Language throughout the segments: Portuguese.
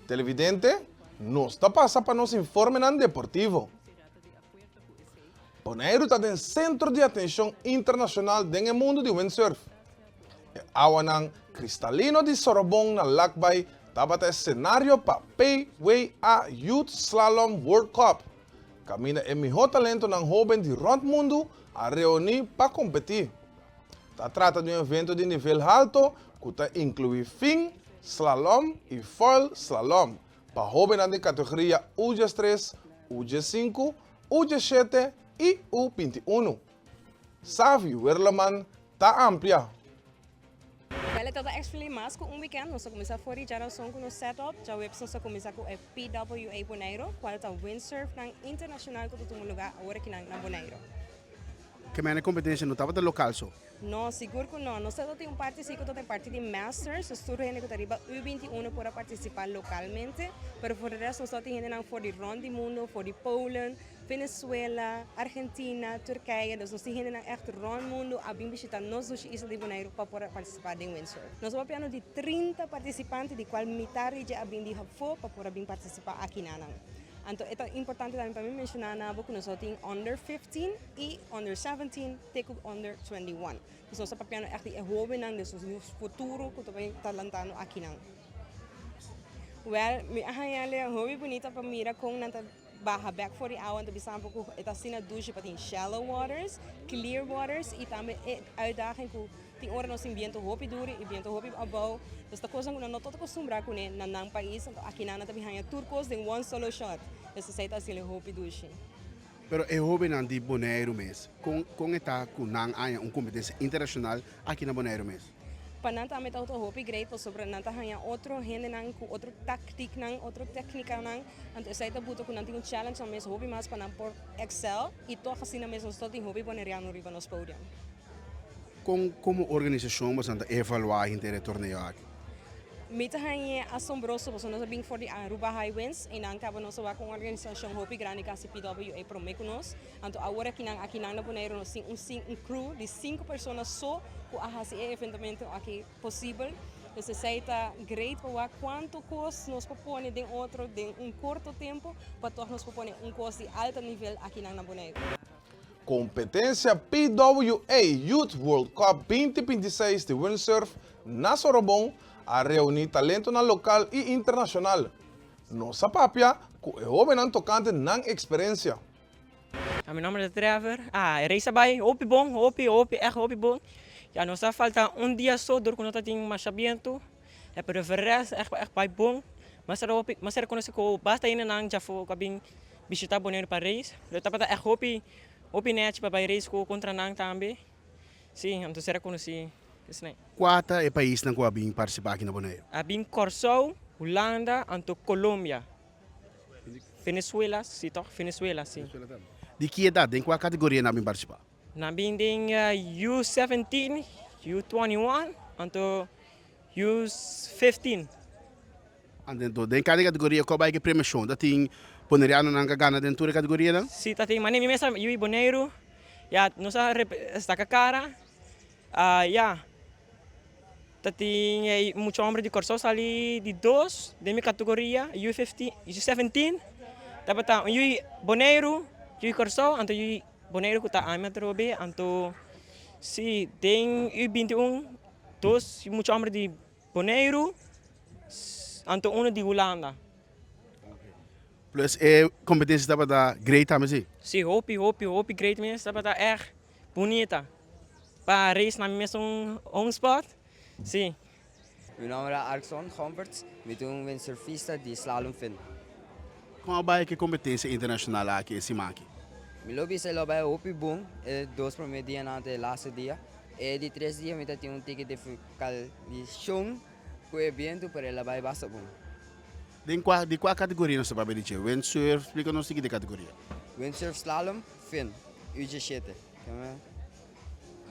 Televidente, nos está passa para nos informe nan deportivo. Bonaire está em centro de atenção internacional no mundo de windsurf. Awa ng cristalino de Sorobong na lakbay tabata cenário para PWA Youth Slalom World Cup. Camina é melhor talento ng jovem de rond mundo a reunir para competir. Trata de evento de nível alto que inclui fin, slalom e foil slalom para jovens de categoria UG3, UG5, UG7 e U21. Sabe, o Erlaman está amplia. Ela está actually mais com weekend, nós começamos a fazer geração com o setup, já o episódio nós começamos com o PWA Bonaire, qual é o windsurf internacional que todo mundo lugar agora aqui na Bonaire. Que mais na competência não estava local só? Não, seguro que não. Nós temos parte, sim, que tem parte de Masters, os turnos que arriba U21 para participar localmente, mas por o resto nós temos gente for de rond do mundo, for de Polen, Venezuela, Argentina, Turquia, dus nós temos gente echt rond mundo a vir visitar nós os islas de Bonaire para participar de windsurf. Nós temos apenas de 30 participantes, de qual metade já vêm de Hafo para vir participar aqui na Nang. Então, é importante também para mim mencionar que nós temos under 15 e under 17, até under 21. Então, nós estamos papiando echt de jovem, dus o futuro que também está lançando aqui na. Well, me arranhale hobby bonita para mira com nanta barra back for the hour, então bisa pouco está sina douche para shallow waters, clear waters e também uitdaging que tem hora nós ambiente hobby duri e ambiente hobby abau. Dus dat kosa não todo acostumbrar com na nang país, então aqui na também hanya turcos em one solo shot. Dus sai tá sile hobby douche. Pero é hobby nan de Bonaire mesmo. Com eta com nang hanya competência internacional aqui na Bonaire mesmo. Pananta met auto hobby great sobre nanta hanya outro gente nang com outro tactic nang outro técnica nang. Então sai tá buto com nanti um challenge mas hobby mas para por excel e to assim mesmo estou tem hobby bonaireano riba nos podium. Como organização mas anda evaluar inteiro torneio aqui. Mita hanya assombroso, porque nós vim for the Aruba Highwinds e nang tava nós com uma organização hobby grande que a PWA promete nos. Então agora aqui na Bonaire nós temos um crew de 5 pessoas só que a esse eventamento aqui possível. Então se tá great para quanto custa nos propõe de outro de curto tempo para todos nos propõe custo de alto nível aqui na Bonaire. Competência PWA Youth World Cup 2026 de windsurf na Sorobong a reunir talento na local e internacional. Nossa papia, que é jovem tocante na experiência. Meu nome é Trevor. Reisa bij, hopi bom, echt hopi bom. Ja, nos falta dia só, door nós temos mais sabimento. É para o resto, echt bij bom. Mas era conhecido que basta ir na já foi cabin visitar Bonaire para reis. Eu tava echt hopi net para reis contra nang também. Sim, então será conhecido. Quatro é país na qual vim participar aqui na Bonaire? Abim Corsou, Holanda, anto Colômbia. Venezuela, sim, toch? Venezuela, sim. De que idade, em qual categoria na vim participar? Na bem U17, U21, anto U15. Então, em cada categoria, qual é a premiação? Da tem Bonaireano na gana dentro da categoria, não? Sim, tá tem, mas nem mesmo eu Bonaire. Já, não sabe está com a cara. Já. Tem muito homem de Corsou ali de 2, de minha categoria, U15, U17. Dapat tá U Bonaire, U Corsou, então U Bonaire que está a minha trobe, então se tem U21, 2 muito homem de Bonaire, então um de Holanda. Plus é competência estava da great também, sim? Sim, hopi great mesmo, estava da echt bonita. Para race na mesmo spot. Sim. Meu nome é Arxon Gomperts, eu um windsurfista de slalom fin. Qual é a competência internacional aqui em Simaki? Meu lobby é lobby hopi bom, é 2 primeiros dias na de last dia, e de 3 dias eu tenho ticket de fiscalização com o evento para lobby basta bom. De qual categoria nós vamos dizer? Windsurf, explica-nos o que de categoria. Windsurf slalom fin, UG7.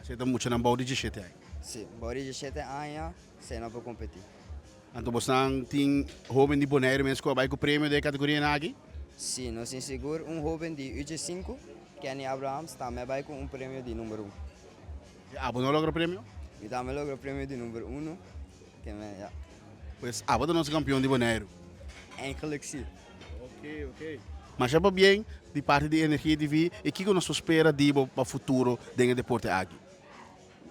Você está muito na boa de G7 aí? Sim, body de 7 anos, você não pode competir. Então você tem jovem de Bonaire mesmo que vai com o prêmio da categoria aqui? Sim, nós temos seguro jovem de UG5, Kenny Abrahams, também vai com prêmio de número 1. Você não logra o prêmio? E também logra o prêmio de número 1, que é, Pois, você não é campeão de Bonaire. eigenlijk zie. Ok. Mas já bem, de parte de energia de vi, e que nós espera de para futuro dentro de Porto aqui.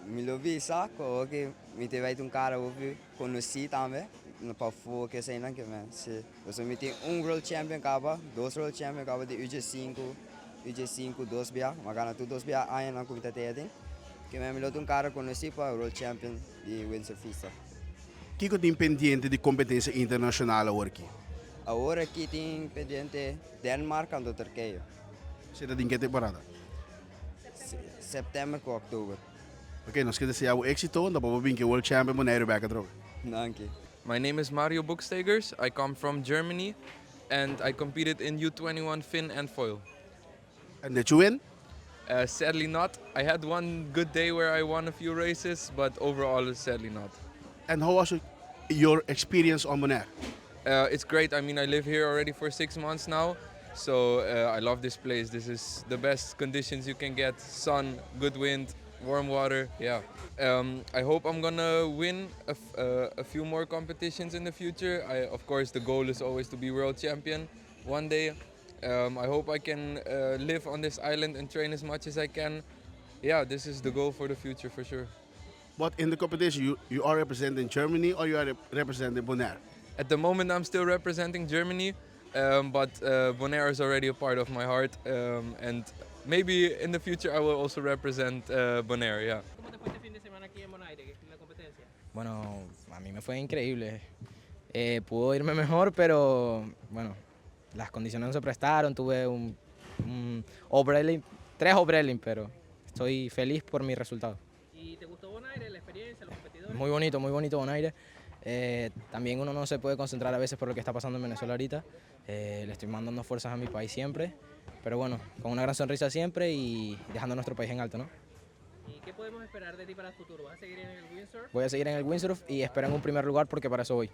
Me ouvi saco, ok, me teve um cara ouvi, conheci também, no papo que sei não que mas eu me tem World Champion capa, 2 World Champion capa de UG5, 2 bia, magana tu 2 bia aí na comida tem, que me um cara conheci para World Champion de windsurfista. Que tem pendiente de competência internacional aqui? Agora aqui tem pendente Dinamarca e Turquia, Será de que temporada? setembro com outubro. Ok, nós queremos desejar o êxito, da para que World Champion Bonaire back a droga. Danke. My name is Mario Buxtegers. I come from Germany and I competed in U21 fin and foil. And did you win? Sadly not. I had one good day where I won a few races, but overall sadly not. And how was your experience on Bonaire? It's great. I mean, I live here already for 6 months now, so I love this place. This is the best conditions you can get: sun, good wind, warm water. Yeah. I hope I'm gonna win a few more competitions in the future. Of course, the goal is always to be world champion one day. I hope I can live on this island and train as much as I can. Yeah, this is the goal for the future for sure. But in the competition, you are representing Germany or you are representing Bonaire? At the moment, I'm still representing Germany, but Bonaire is already a part of my heart, and maybe in the future I will also represent Bonaire. Yeah. ¿Cómo te fue este fin de semana aquí en Bonaire, en la competencia? Bueno, a mí me fue increíble. Pudo irme mejor, pero bueno, las condiciones no se prestaron. Tuve un overelling, 3 overelling, pero estoy feliz por mi resultado. ¿Y te gustó Bonaire, la experiencia, los competidores? Muy bonito Bonaire. También uno no se puede concentrar a veces por lo que está pasando en Venezuela ahorita. Le estoy mandando fuerzas a mi país siempre, pero bueno, con una gran sonrisa siempre y dejando a nuestro país en alto, ¿no? ¿Y qué podemos esperar de ti para el futuro? ¿Vas a seguir en el windsurf? Voy a seguir en el windsurf y espero en un primer lugar porque para eso voy.